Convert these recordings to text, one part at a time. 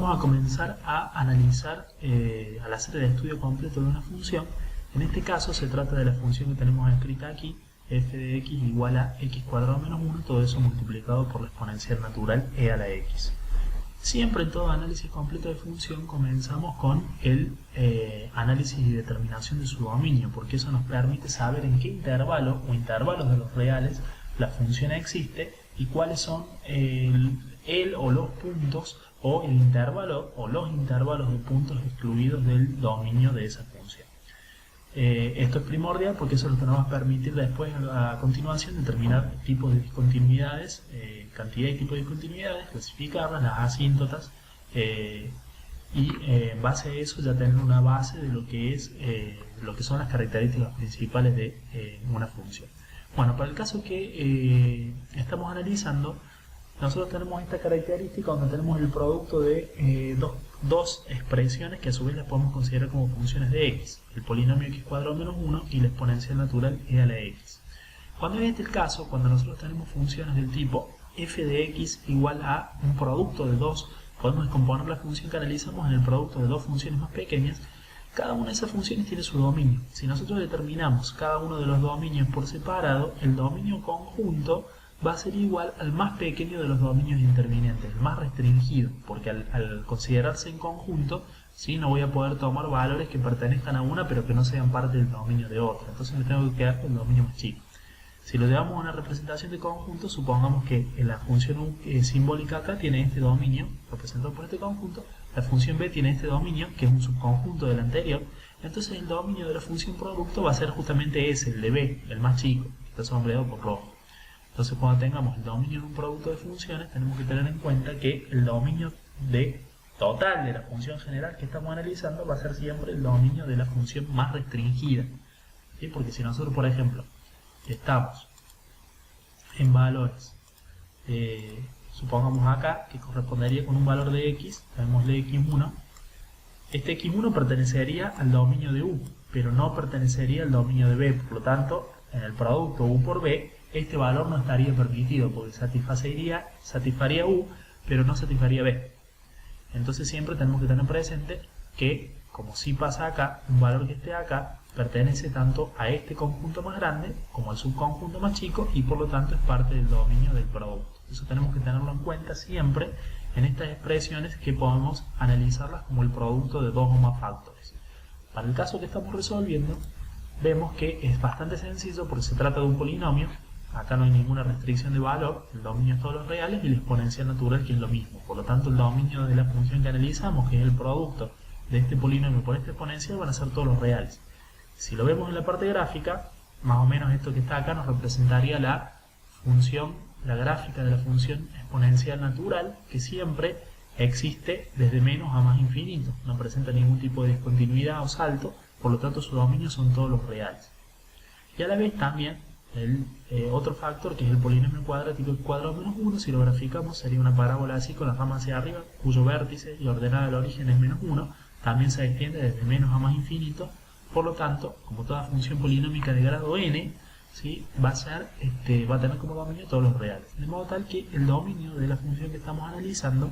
vamos a comenzar a analizar al hacer el estudio completo de una función. En este caso se trata de la función que tenemos escrita aquí, f de x igual a x cuadrado menos 1, todo eso multiplicado por la exponencial natural e a la x. Siempre en todo análisis completo de función comenzamos con el análisis y determinación de su dominio, porque eso nos permite saber en qué intervalo o intervalos de los reales la función existe y cuáles son el o los puntos o el intervalo o los intervalos de puntos excluidos del dominio de esa función. Esto es primordial porque eso es lo que nos va a permitir después a continuación determinar tipos de discontinuidades, cantidad y tipo de discontinuidades, clasificarlas, las asíntotas y en base a eso ya tener una base de lo que son las características principales de una función. Bueno, para el caso que estamos analizando, nosotros tenemos esta característica donde tenemos el producto de dos expresiones que a su vez las podemos considerar como funciones de x, el polinomio x cuadrado menos 1 y la exponencial natural e a la x. Cuando es este el caso, cuando nosotros tenemos funciones del tipo f de x igual a un producto de dos, podemos descomponer la función que analizamos en el producto de dos funciones más pequeñas. Cada una de esas funciones tiene su dominio. Si nosotros determinamos cada uno de los dominios por separado, el dominio conjunto va a ser igual al más pequeño de los dominios intervinientes, el más restringido, porque al considerarse en conjunto, ¿sí? No voy a poder tomar valores que pertenezcan a una pero que no sean parte del dominio de otra. Entonces me tengo que quedar con el dominio más chico. Si lo llevamos a una representación de conjunto, supongamos que la función simbólica acá tiene este dominio, representado por este conjunto, la función b tiene este dominio, que es un subconjunto del anterior, entonces el dominio de la función producto va a ser justamente ese, el de b, el más chico, que está sombreado por rojo. Entonces cuando tengamos el dominio de un producto de funciones, tenemos que tener en cuenta que el dominio total de la función general que estamos analizando va a ser siempre el dominio de la función más restringida, ¿sí? Porque si nosotros, por ejemplo, estamos en valores, supongamos acá que correspondería con un valor de x, llamémosle x1, este x1 pertenecería al dominio de u, pero no pertenecería al dominio de b, por lo tanto, en el producto u por b, este valor no estaría permitido porque satisfaría u, pero no satisfaría b. Entonces siempre tenemos que tener presente que, como si pasa acá, un valor que esté acá pertenece tanto a este conjunto más grande como al subconjunto más chico y por lo tanto es parte del dominio del producto. Eso tenemos que tenerlo en cuenta siempre en estas expresiones que podemos analizarlas como el producto de dos o más factores. Para el caso que estamos resolviendo, vemos que es bastante sencillo porque se trata de un polinomio. Acá no hay ninguna restricción de valor, el dominio es todos los reales y la exponencial natural, que es lo mismo. Por lo tanto, el dominio de la función que analizamos, que es el producto de este polinomio por esta exponencial, van a ser todos los reales. Si lo vemos en la parte gráfica, más o menos esto que está acá nos representaría la gráfica de la función exponencial natural, que siempre existe desde menos a más infinito. No presenta ningún tipo de discontinuidad o salto, por lo tanto su dominio son todos los reales. Y a la vez también el otro factor, que es el polinomio cuadrático x cuadrado menos 1, si lo graficamos sería una parábola así con la rama hacia arriba, cuyo vértice y ordenada al origen es menos 1, también se extiende desde menos a más infinito. Por lo tanto, como toda función polinómica de grado n, ¿sí? va a tener como dominio todos los reales. De modo tal que el dominio de la función que estamos analizando,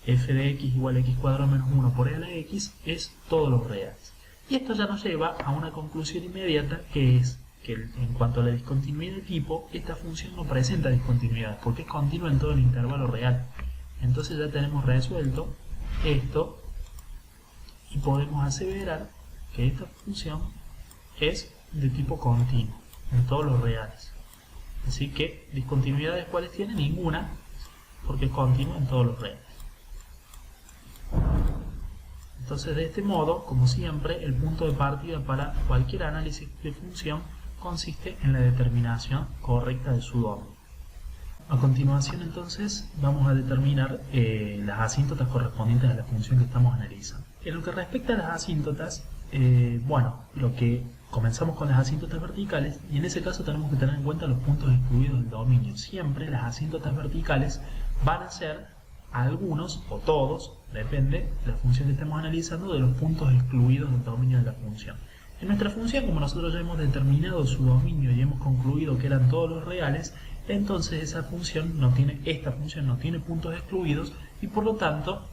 f de x igual a x cuadrado menos 1 por e a la x, es todos los reales. Y esto ya nos lleva a una conclusión inmediata, que es que en cuanto a la discontinuidad de tipo, esta función no presenta discontinuidad, porque es continua en todo el intervalo real. Entonces ya tenemos resuelto esto y podemos aseverar que esta función es de tipo continuo en todos los reales. Así que discontinuidades, ¿cuáles tiene? Ninguna, porque es continua en todos los reales. Entonces, de este modo, como siempre, el punto de partida para cualquier análisis de función consiste en la determinación correcta de su dominio. A continuación, entonces, vamos a determinar las asíntotas correspondientes a la función que estamos analizando. En lo que respecta a las asíntotas, comenzamos con las asíntotas verticales y en ese caso tenemos que tener en cuenta los puntos excluidos del dominio. Siempre las asíntotas verticales van a ser algunos o todos, depende de la función que estemos analizando, de los puntos excluidos del dominio de la función. En nuestra función, como nosotros ya hemos determinado su dominio y hemos concluido que eran todos los reales, entonces esta función no tiene puntos excluidos y por lo tanto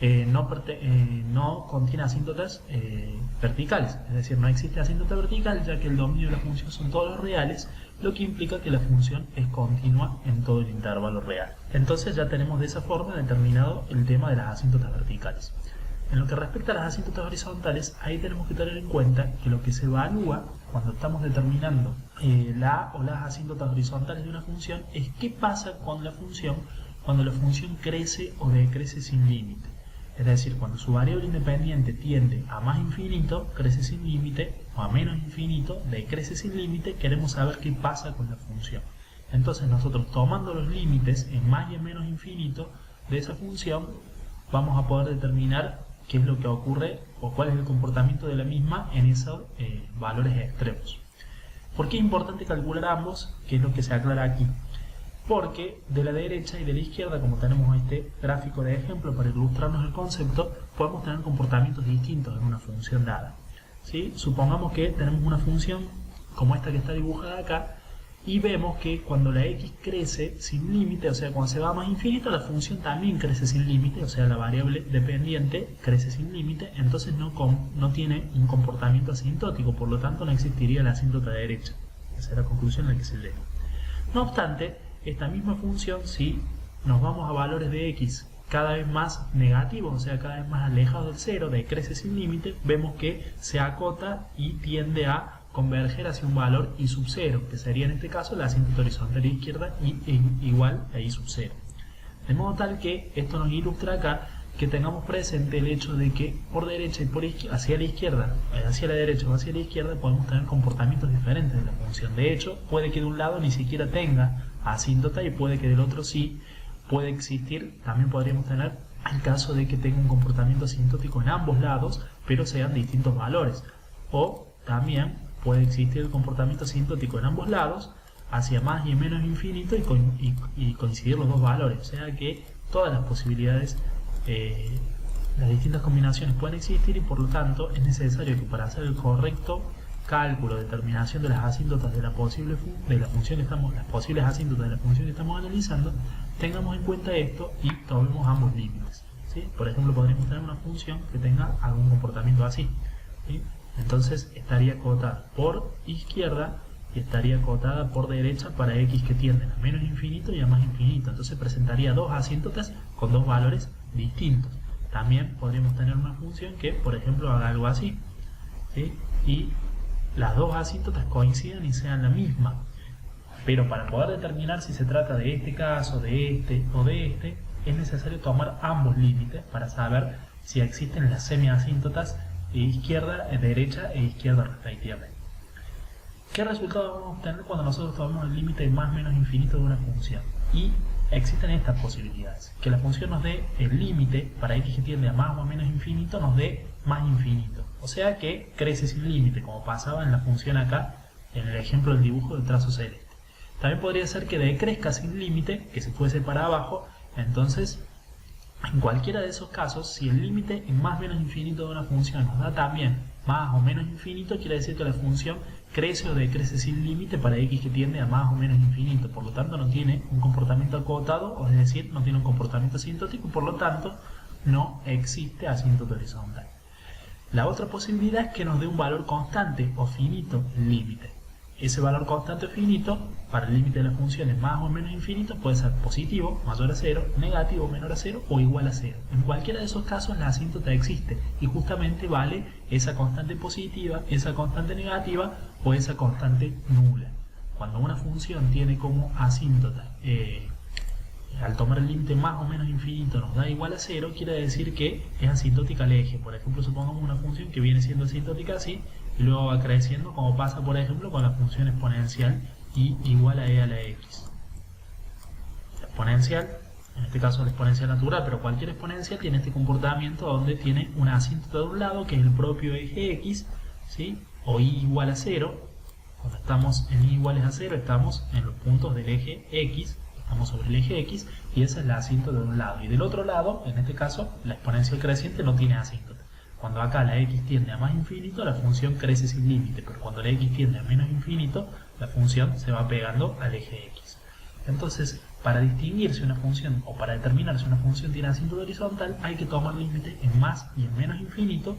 no contiene asíntotas verticales, es decir, no existe asíntota vertical, ya que el dominio de la función son todos los reales, lo que implica que la función es continua en todo el intervalo real. Entonces ya tenemos de esa forma determinado el tema de las asíntotas verticales. En lo que respecta a las asíntotas horizontales, ahí tenemos que tener en cuenta que lo que se evalúa cuando estamos determinando la o las asíntotas horizontales de una función es qué pasa con la función cuando la función crece o decrece sin límite. Es decir, cuando su variable independiente tiende a más infinito, crece sin límite, o a menos infinito, decrece sin límite, queremos saber qué pasa con la función. Entonces nosotros, tomando los límites en más y en menos infinito de esa función, vamos a poder determinar qué es lo que ocurre o cuál es el comportamiento de la misma en esos valores extremos. ¿Por qué es importante calcular ambos? ¿Qué es lo que se aclara aquí? Porque de la derecha y de la izquierda, como tenemos este gráfico de ejemplo para ilustrarnos el concepto, podemos tener comportamientos distintos en una función dada. ¿Sí? Supongamos que tenemos una función como esta que está dibujada acá, y vemos que cuando la x crece sin límite, o sea, cuando se va a más infinito, la función también crece sin límite, o sea, la variable dependiente crece sin límite, entonces no tiene un comportamiento asintótico, por lo tanto no existiría la asíntota derecha. Esa es la conclusión a la que se llega. No obstante, esta misma función, si nos vamos a valores de x cada vez más negativos, o sea, cada vez más alejados del cero, decrece sin límite, vemos que se acota y tiende a converger hacia un valor i sub 0, que sería en este caso la asíntota horizontal izquierda igual a i sub 0. De modo tal que esto nos ilustra acá que tengamos presente el hecho de que por derecha y por hacia la izquierda, hacia la derecha o hacia la izquierda, podemos tener comportamientos diferentes de la función. De hecho, puede que de un lado ni siquiera tenga asíntota y puede que del otro sí. Puede existir, también podríamos tener el caso de que tenga un comportamiento asintótico en ambos lados, pero sean distintos valores. O también puede existir el comportamiento asintótico en ambos lados, hacia más y menos infinito, y coincidir los dos valores. O sea que todas las posibilidades, las distintas combinaciones pueden existir, y por lo tanto es necesario que para hacer el correcto cálculo, determinación de las asíntotas de la posible función que estamos, las posibles asíntotas de la función que estamos analizando, tengamos en cuenta esto y tomemos ambos límites. ¿Sí? Por ejemplo, podríamos tener una función que tenga algún comportamiento así. ¿Sí? Entonces estaría acotada por izquierda y estaría acotada por derecha para x que tienden a menos infinito y a más infinito. Entonces presentaría dos asíntotas con dos valores distintos. También podríamos tener una función que, por ejemplo, haga algo así. ¿Sí? Y las dos asíntotas coincidan y sean la misma. Pero para poder determinar si se trata de este caso, de este o de este, es necesario tomar ambos límites para saber si existen las semiasíntotas derecha e izquierda respectivamente. ¿Qué resultado vamos a obtener cuando nosotros tomamos el límite más menos infinito de una función? Y existen estas posibilidades: que la función nos dé el límite para x que tiende a más o menos infinito, nos dé más infinito, o sea que crece sin límite, como pasaba en la función acá en el ejemplo del dibujo del trazo celeste. También podría ser que decrezca sin límite, que se fuese para abajo. Entonces, en cualquiera de esos casos, si el límite en más o menos infinito de una función nos da también más o menos infinito, quiere decir que la función crece o decrece sin límite para x que tiende a más o menos infinito. Por lo tanto, no tiene un comportamiento acotado, o es decir, no tiene un comportamiento asintótico, por lo tanto, no existe asíntota horizontal. La otra posibilidad es que nos dé un valor constante o finito el límite. Ese valor constante o finito, para el límite de las funciones más o menos infinito, puede ser positivo, mayor a 0, negativo, menor a 0 o igual a 0. En cualquiera de esos casos la asíntota existe y justamente vale esa constante positiva, esa constante negativa o esa constante nula. Cuando una función tiene como asíntota, al tomar el límite más o menos infinito nos da igual a 0, quiere decir que es asintótica al eje. Por ejemplo, supongamos una función que viene siendo asintótica así, y luego va creciendo, como pasa por ejemplo con la función exponencial y igual a e a la x. La exponencial, en este caso la exponencial natural, pero cualquier exponencial tiene este comportamiento donde tiene una asíntota de un lado, que es el propio eje x, ¿sí? O y igual a 0. Cuando estamos en y iguales a 0, estamos en los puntos del eje x, estamos sobre el eje x, y esa es la asíntota de un lado. Y del otro lado, en este caso, la exponencial creciente no tiene asíntota. Cuando acá la x tiende a más infinito, la función crece sin límite, pero cuando la x tiende a menos infinito, la función se va pegando al eje x. Entonces, para distinguir si una función o para determinar si una función tiene asíntota horizontal hay que tomar límite en más y en menos infinito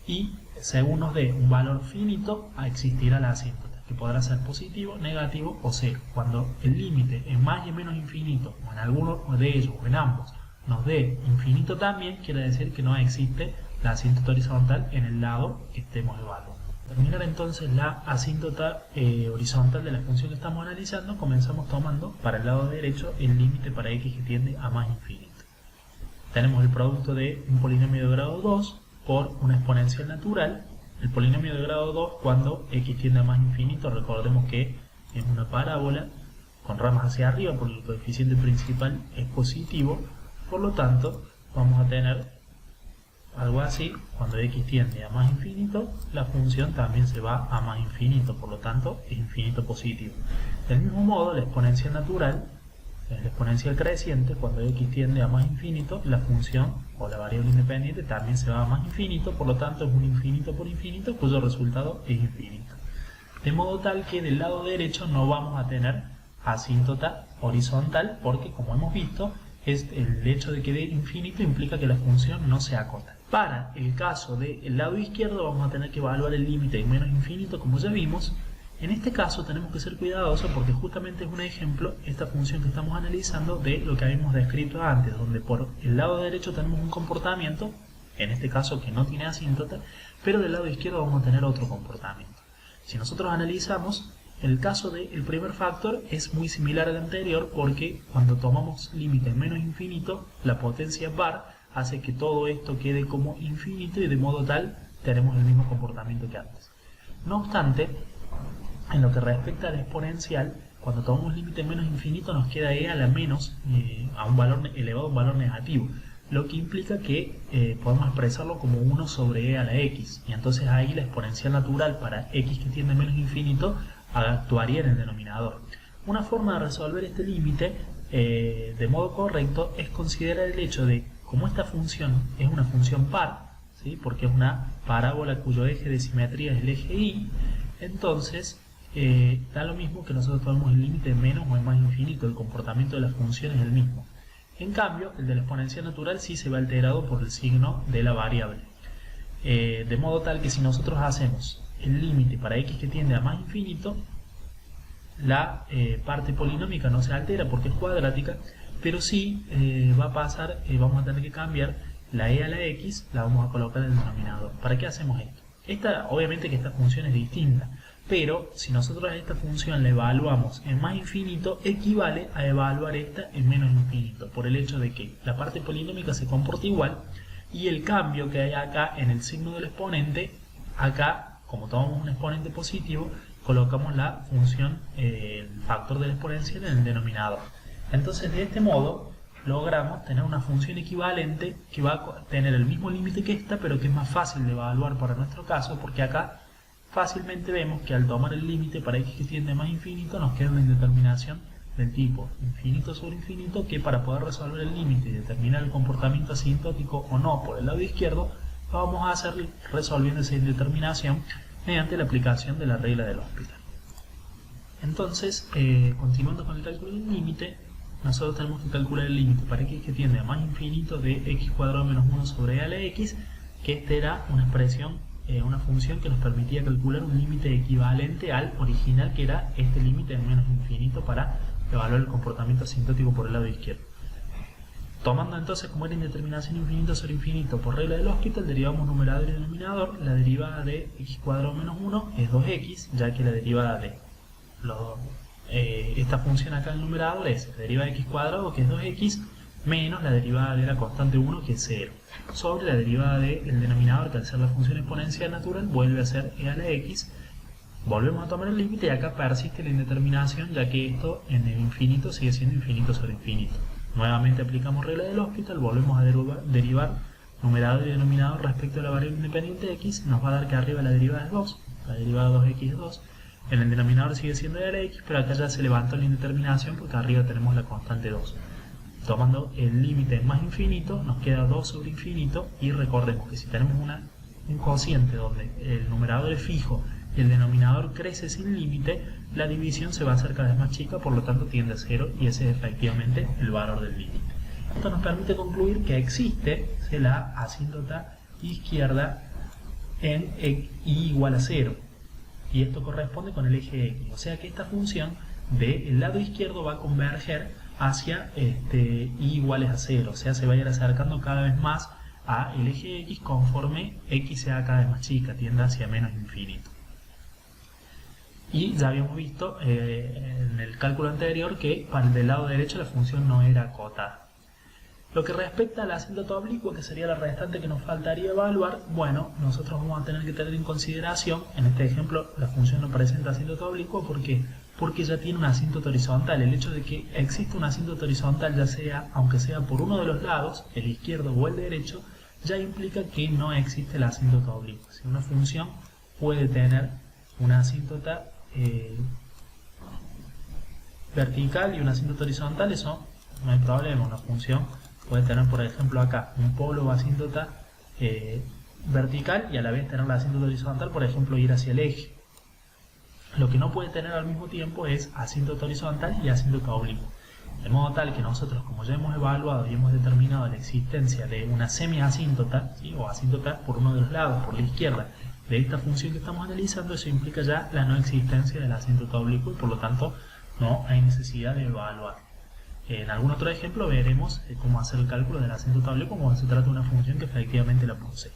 y según nos dé un valor finito existirá la asíntota, que podrá ser positivo, negativo o cero. Cuando el límite en más y en menos infinito o en alguno de ellos o en ambos nos dé infinito también, quiere decir que no existe la asíntota horizontal en el lado que estemos evaluando. Para determinar entonces la asíntota horizontal de la función que estamos analizando, comenzamos tomando para el lado derecho el límite para x que tiende a más infinito. Tenemos el producto de un polinomio de grado 2 por una exponencial natural. El polinomio de grado 2 cuando x tiende a más infinito, recordemos que es una parábola con ramas hacia arriba porque el coeficiente principal es positivo, por lo tanto vamos a tener algo así. Cuando x tiende a más infinito, la función también se va a más infinito, por lo tanto es infinito positivo. Del mismo modo, la exponencial natural es la exponencial creciente. Cuando x tiende a más infinito, la función o la variable independiente también se va a más infinito, por lo tanto es un infinito por infinito cuyo resultado es infinito. De modo tal que del lado derecho no vamos a tener asíntota horizontal porque, como hemos visto, el hecho de que dé infinito implica que la función no se acota. Para el caso del lado izquierdo vamos a tener que evaluar el límite en menos infinito, como ya vimos. En este caso tenemos que ser cuidadosos porque justamente es un ejemplo, esta función que estamos analizando, de lo que habíamos descrito antes, donde por el lado derecho tenemos un comportamiento, en este caso que no tiene asíntota, pero del lado izquierdo vamos a tener otro comportamiento. Si nosotros analizamos, el caso del primer factor es muy similar al anterior porque cuando tomamos límite en menos infinito, la potencia bar hace que todo esto quede como infinito y de modo tal tenemos el mismo comportamiento que antes. No obstante, en lo que respecta a la exponencial, cuando tomamos límite en menos infinito nos queda e a la menos a un valor elevado a un valor negativo, lo que implica que podemos expresarlo como 1 sobre e a la x, y entonces ahí la exponencial natural para x que tiende a menos infinito actuaría en el denominador. Una forma de resolver este límite de modo correcto es considerar el hecho de, como esta función es una función par, ¿sí? Porque es una parábola cuyo eje de simetría es el eje y, entonces da lo mismo que nosotros tomemos el límite en menos o en más infinito, el comportamiento de la función es el mismo. En cambio, el de la exponencial natural sí se ve alterado por el signo de la variable. De modo tal que si nosotros hacemos el límite para x que tiende a más infinito, la parte polinómica no se altera porque es cuadrática, pero sí va a pasar, vamos a tener que cambiar la e a la x, la vamos a colocar en el denominador. ¿Para qué hacemos esto? Obviamente que esta función es distinta, pero si nosotros a esta función la evaluamos en más infinito, equivale a evaluar esta en menos infinito, por el hecho de que la parte polinómica se comporta igual y el cambio que hay acá en el signo del exponente, acá, como tomamos un exponente positivo, colocamos la función, el factor de la exponencial en el denominador. Entonces, de este modo, logramos tener una función equivalente que va a tener el mismo límite que esta, pero que es más fácil de evaluar para nuestro caso, porque acá fácilmente vemos que al tomar el límite para x que tiende a más infinito, nos queda una indeterminación del tipo infinito sobre infinito, que para poder resolver el límite y determinar el comportamiento asintótico o no por el lado izquierdo, lo vamos a hacer resolviendo esa indeterminación mediante la aplicación de la regla del Hospital. Entonces, continuando con el cálculo del límite, nosotros tenemos que calcular el límite para x que tiende a más infinito de x cuadrado menos 1 sobre e a la x, que esta era una expresión, una función que nos permitía calcular un límite equivalente al original, que era este límite en menos infinito, para evaluar el comportamiento asintótico por el lado izquierdo. Tomando entonces como era indeterminación infinito sobre infinito por regla del Hospital, derivamos numerador y denominador. La derivada de x cuadrado menos 1 es 2x, ya que la derivada de esta función acá en el numerador es la derivada de x cuadrado, que es 2x, menos la derivada de la constante 1, que es 0, sobre la derivada del denominador, que al ser la función exponencial natural vuelve a ser e a la x. Volvemos a tomar el límite y acá persiste la indeterminación, ya que esto en el infinito sigue siendo infinito sobre infinito. Nuevamente aplicamos regla del Hospital, volvemos a derivar numerador y denominador respecto a la variable independiente x, nos va a dar que arriba la derivada es 2, la derivada de 2x es 2, en el denominador sigue siendo e a la x, pero acá ya se levantó la indeterminación porque arriba tenemos la constante 2. Tomando el límite en más infinito, nos queda 2 sobre infinito, y recordemos que si tenemos un cociente donde el numerador es fijo y el denominador crece sin límite, la división se va a hacer cada vez más chica, por lo tanto tiende a 0 y ese es efectivamente el valor del límite. Esto nos permite concluir que existe la asíntota izquierda en y igual a 0. Y esto corresponde con el eje X. O sea que esta función del lado izquierdo va a converger hacia y iguales a 0. O sea, se va a ir acercando cada vez más al eje X conforme X sea cada vez más chica, tienda hacia menos infinito. Y ya habíamos visto en el cálculo anterior que para el del lado derecho la función no era acotada. Lo que respecta a la asíntota oblicua, que sería la restante que nos faltaría evaluar, bueno, nosotros vamos a tener que tener en consideración, en este ejemplo la función no presenta asíntota oblicua, ¿por qué? Porque ya tiene una asíntota horizontal. El hecho de que exista una asíntota horizontal, ya sea, aunque sea por uno de los lados, el izquierdo o el derecho, ya implica que no existe la asíntota oblicua. Si una función puede tener una asíntota vertical y una asíntota horizontal, eso no hay problema. Una función puede tener, por ejemplo, acá un polo o asíntota vertical y a la vez tener la asíntota horizontal, por ejemplo, ir hacia el eje. Lo que no puede tener al mismo tiempo es asíntota horizontal y asíntota oblicua. De modo tal que nosotros, como ya hemos evaluado y hemos determinado la existencia de una semiasíntota, ¿sí?, o asíntota por uno de los lados, por la izquierda, de esta función que estamos analizando, eso implica ya la no existencia de la asíntota oblicua y por lo tanto no hay necesidad de evaluar. En algún otro ejemplo veremos cómo hacer el cálculo de la asíntota oblicua cuando se trata de una función que efectivamente la posee.